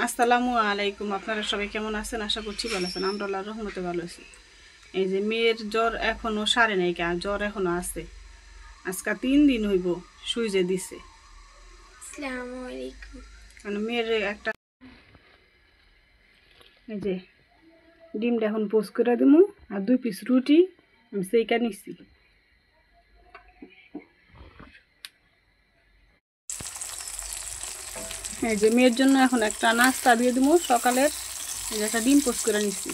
আসসালামু আলাইকুম। আপনারা সবাই কেমন আছেন? আশা করছি ভালো আছেন। আমরা আল্লাহর রহমতে ভালো আছি। এই যে মেয়ের জ্বর এখনো সারে নাই, কেন জ্বর এখনো আছে। আজকে 3 দিন হইব সুইজে দিছে। আসসালামু আলাইকুম। কারণ মেয়ের একটা এই যে ডিমটা এখন পোস্ট করে দিমু আর 2 পিস রুটি আমি সেইটা নিচ্ছি। এই যে মেয়ের জন্য এখন একটা নাস্তা দিয়ে দিমু সকালের। এই যে একটা ডিম পোস্ট করে নিচ্ছি।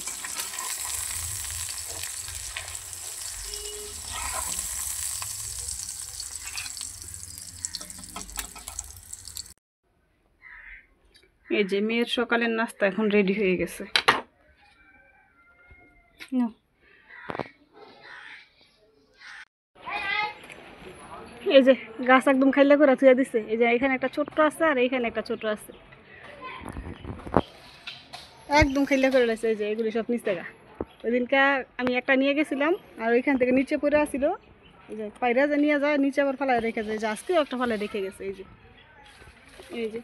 এই যে মেয়ের সকালের নাস্তা এখন রেডি হয়ে গেছে। এই যে গাছ একদম খাইলে করে থুয়ে দিছে। এই যে এখানে একটা ছোট্ট আছে আর এইখানে একটা ছোট আছে, একদম খাইলে করে লাগছে। এই যে এগুলি সব নিচ থেকে ওই দিনকে আমি একটা নিয়ে গেছিলাম আর ওইখান থেকে নিচে পড়ে আসছিল। এই যে পায়রা যে নিয়ে যায় নিচে আবার ফালায় রেখে যায়, যে আজকেও একটা ফালায় রেখে গেছে। এই যে এই যে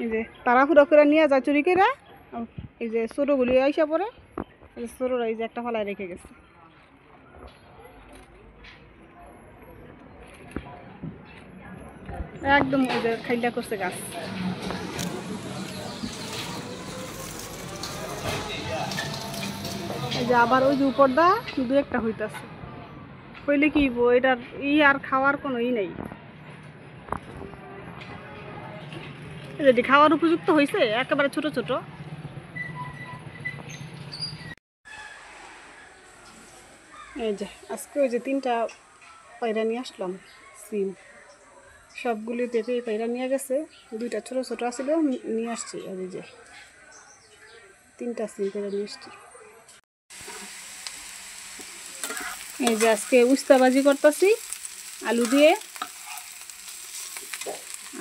এই যে তাড়াহুড়ো করে নিয়ে যায় চুরি করে। এই যে ছোটোগুলি আইসা পড়ে, এই যে ছোটোরা এই যে একটা ফালায় রেখে গেছে। একদম এই যে খাইলা করছে গাছ। এই যে আবার ওই যে উপরটা দু একটা হইতাছে, হইলে কি এটার আর খাওয়ার কোনো নেই। যদি খাওয়ার উপযুক্ত হয়েছে একেবারে ছোট ছোট। এই যে আজকে ওই যে 3টা পায়রা নিয়ে আসলাম সিম, সবগুলি পেঁপে পায়রা নিয়ে গেছে। 2টা ছোট ছোট আসছিল নিয়ে আসছি। আর এই যে 3টা সিম পায়রা নিয়ে আসছি। এই যে আজকে উস্তা ভাজি করতেছি আলু দিয়ে,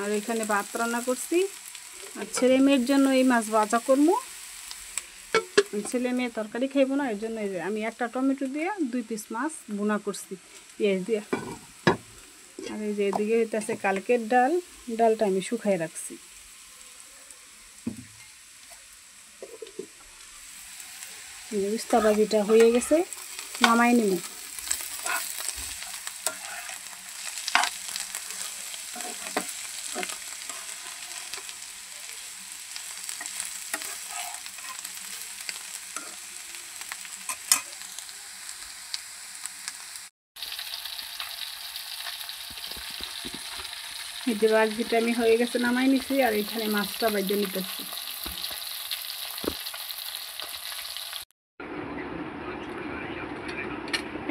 আর এখানে ভাত রান্না করছি। আর ছেলে মেয়ের জন্য এই মাছ ভাজা করবো। ছেলে মেয়ে তরকারি খাইবো না, এর জন্য এই যে আমি একটা টমেটো দিয়ে 2 পিস মাছ বোনা করছি পেঁয়াজ দিয়ে। আর এই যে এদিকে হইতেছে কালকের ডাল, ডালটা আমি শুকাই রাখছি। এই যে উস্তা ভাজিটা হয়ে গেছে, নামাই নিব। এই যে ভাজিটা আমি হয়ে গেছে নামাই নিছি, আর এখানে মাছটা ভাজে নিতেছি।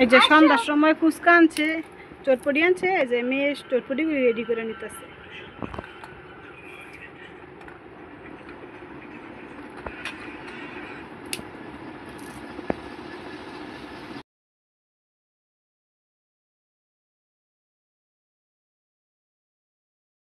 এই যে সন্ধ্যার সময় ফুচকা আনছে, চটপটি আনছে। এই যে মেয়ে চটপটিগুলি রেডি করে নিতেছে।